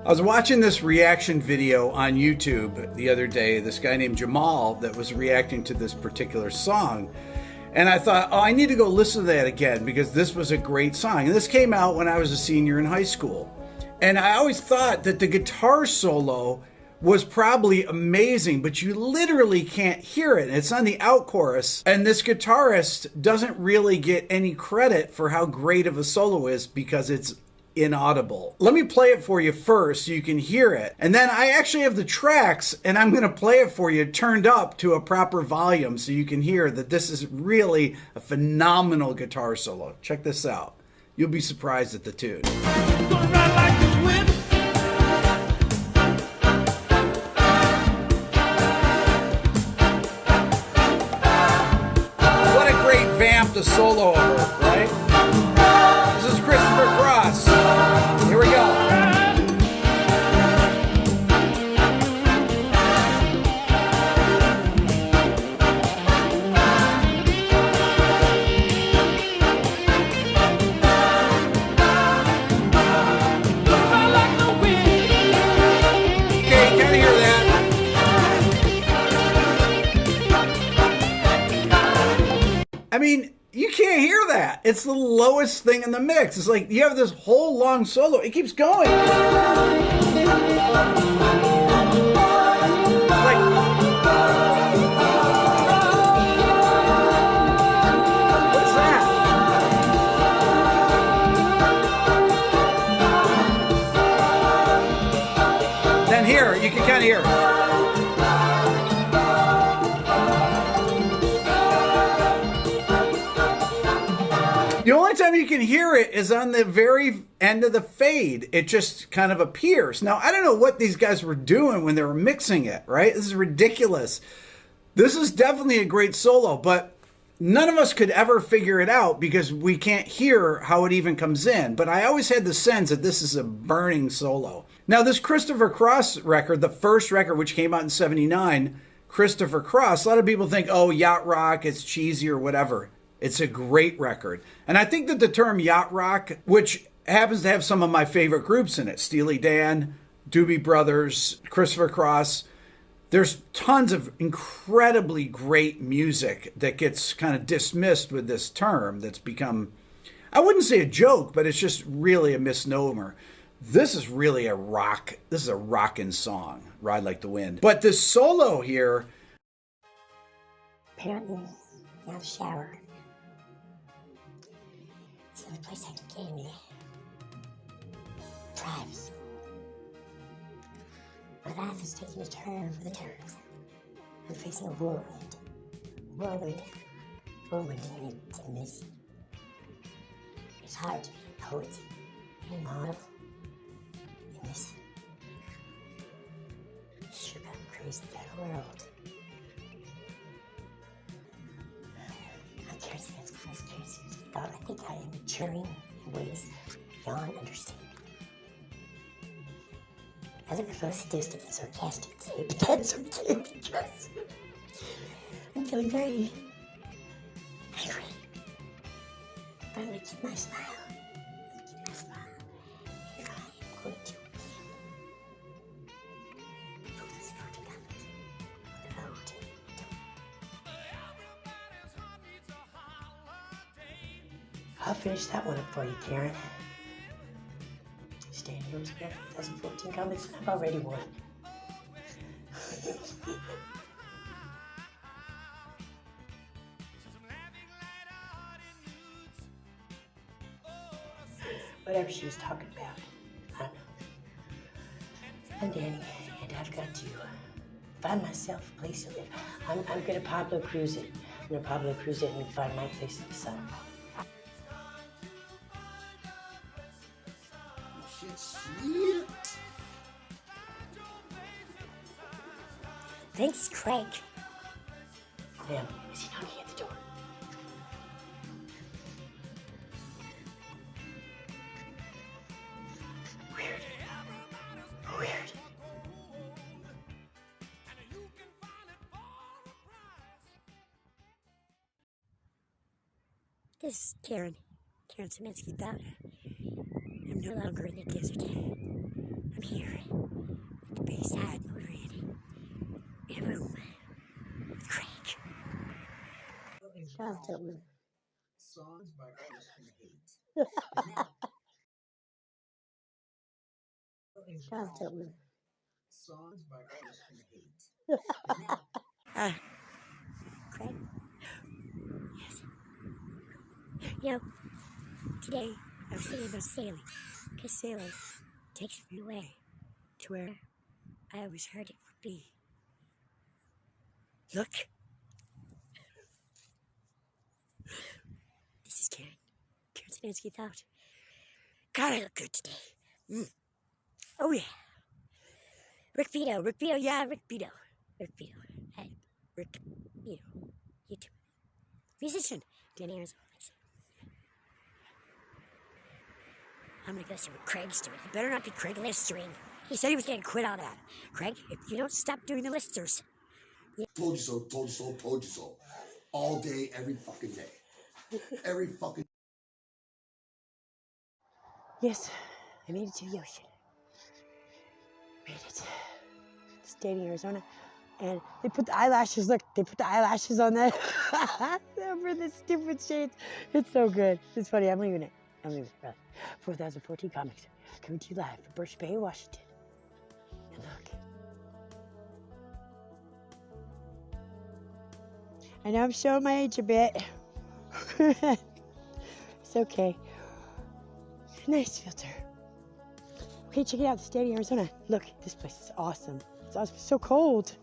I was watching this reaction video on YouTube the other day, this guy named Jamal that was reacting to this particular song. And I thought, oh, I need to go listen to that again because this was a great song. And this came out when I was a senior in high school. And I always thought that the guitar solo was probably amazing, but you literally can't hear it. It's on the out chorus. And this guitarist doesn't really get any credit for how great of a solo is because it's inaudible. Let me play it for you first so you can hear it. And then I actually have the tracks and I'm going to play it for you turned up to a proper volume so you can hear that this is really a phenomenal guitar solo. Check this out. You'll be surprised at the tune. What a great vamp to solo over, right? This is Christopher Cross. Here we go. I mean, you can't hear that. It's the lowest thing in the mix. It's like you have this whole long solo. It keeps going. Like, what's that? Then here, you can kind of hear it. The only time you can hear it is on the very end of the fade. It just kind of appears. Now, I don't know what these guys were doing when they were mixing it, right? This is ridiculous. This is definitely a great solo, but none of us could ever figure it out because we can't hear how it even comes in. But I always had the sense that this is a burning solo. Now, this Christopher Cross record, the first record, which came out in '79, Christopher Cross, a lot of people think, oh, yacht rock, it's cheesy or whatever. It's a great record. And I think that the term yacht rock, which happens to have some of my favorite groups in it, Steely Dan, Doobie Brothers, Christopher Cross, there's tons of incredibly great music that gets kind of dismissed with this term that's become, I wouldn't say a joke, but it's just really a misnomer. This is really a rock. This is a rockin' song, Ride Like the Wind. But this solo here. Apparently, now the shower. It's the only place I can get in there. Privacy. My life is taking a turn for the turns. I'm facing a whirlwind. Whirlwind and it's missing. It's hard to be a poet and model in this sugar crazy world. I'm curious if it's close to thought. I think I am maturing in ways beyond understanding. I look close to do something sarcastic today, but that's okay because I'm feeling very angry. But I'm going to keep my smile. And I am going to put this note together on the road. I'll finish that one up for you, Karen. Stan Heroes Fair 2014 comments. I've already won. Whatever she was talking about, I know. I'm Danny, and I've got to find myself a place to live. I'm gonna Pablo Cruise it. I'm gonna Pablo Cruise it and find my place in the sun. Thanks, Craig. Ma'am, is he knocking at the door? Weird. This is Karen Szymanski daughter. I'm no longer in the desert. I'm here at the Bayside Motor Inn in a room with Craig. Shout out to Songs by Christian Hate. Shout out to Songs by Christian Hate. Craig? Yes. You know, today I was thinking about sailing, because sailing takes me away to where I always heard it would be. Look. This is Karen. Karen Sinansky thought. God, I look good today. Oh, yeah. Rick Beto, yeah, Rick Beto. Hey, Rick Beto. YouTube. Musician. Danny Arizona. I'm gonna go see what Craig's doing. It better not be Craig Listering. He said he was gonna quit all that. Craig, if you don't stop doing the listers. Told you so, told you so, told you so. All day, every fucking day. Every fucking. Yes, I made it to the ocean. Made it. It's Danny, Arizona. And they put the eyelashes, look, they put the eyelashes on that over the stupid shades. It's so good. It's funny, I'm leaving it. 4014 Comics, coming to you live from Birch Bay, Washington. And look. I know I'm showing my age a bit. It's okay. Nice filter. Okay, check it out, the state of Arizona. Look, this place is awesome. It's awesome. It's so cold.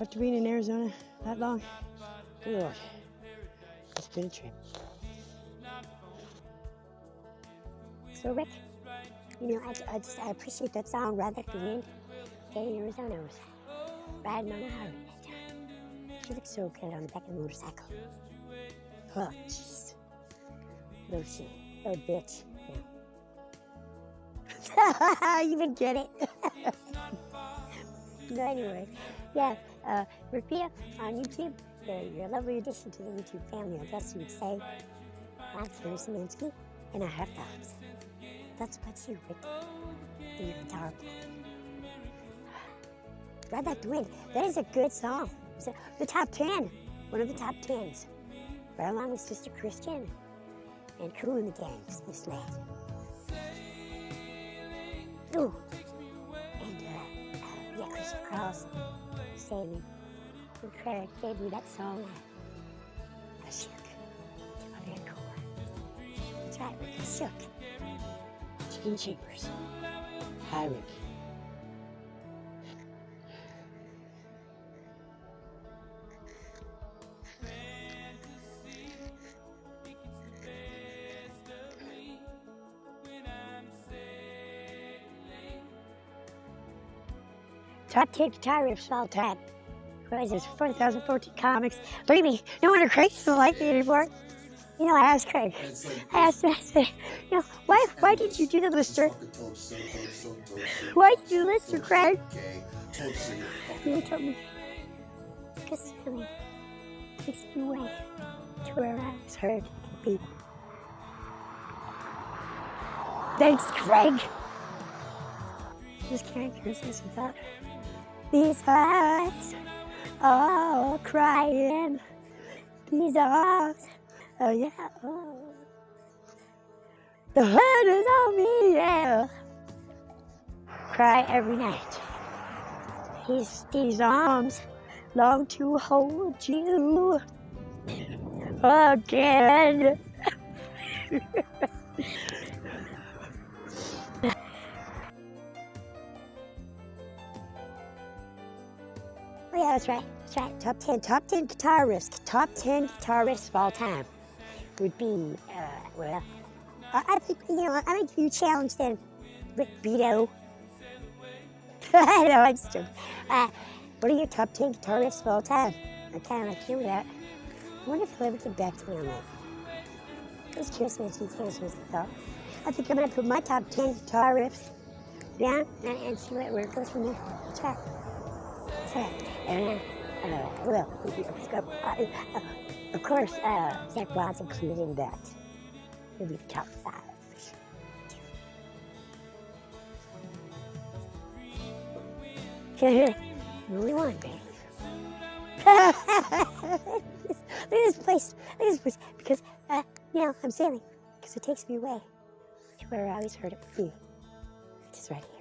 After being in Arizona that long, good Lord, it's been a trip. So Rick, you know, I appreciate that song, Ride Like the Wind. Danny in Arizona was riding on the highway that time. She looked so good on the back of the motorcycle. Oh, jeez. Little shit. Little bitch. Yeah. You even get it. No, anyway. Yeah, Rick Beto on YouTube. You're a lovely addition to the YouTube family, I guess you would say. I'm Karen Sinansky, and I have dogs. That's about you, Rick. The guitar player. Ride Like the Wind. That is a good song. It's the top 10. One of the top 10s. Right along with Sister Christian and Cool in the Gangs, Miss Lad. Ooh. And, yeah, Christian Cross, Sailing. And Craig gave me that song. I shook to my very core. That's right, Rick, I shook. Gene Chambers. Hi, Rick. Top 10 guitar riffs of all time. What is this? 4014 Comics. Believe me, no wonder Craig doesn't like me anymore. You know, I asked Craig. I asked him, you know, why did you do the lister? Why did you lister, Craig? He told me, because really takes me away to where I was heard to be. Thanks, Craig. Just can't hear this without these eyes all crying. These arms, oh yeah. Oh. The hurt is on me, yeah. Cry every night. These arms long to hold you again. Oh yeah, that's right. Top 10 guitar riffs. Top 10 guitar riffs of all time would be, well, I think, you know, I might give you a challenge then, Rick Beto. I know, I'm just joking. What are your top 10 guitar riffs of all time? I kind of like hearing that. I wonder if he'll ever get back to me on that. I was curious what he thought. I think I'm going to put my top 10 guitar riffs down and see where it goes from there. That's right. That's right. And, of course, Zach Wild's included in that. It'll be the top 5 for sure. Can I hear it? Only one, baby. Look at this place. Look at this place. Because, I'm sailing. Because it takes me away to where I always heard it. Just right here.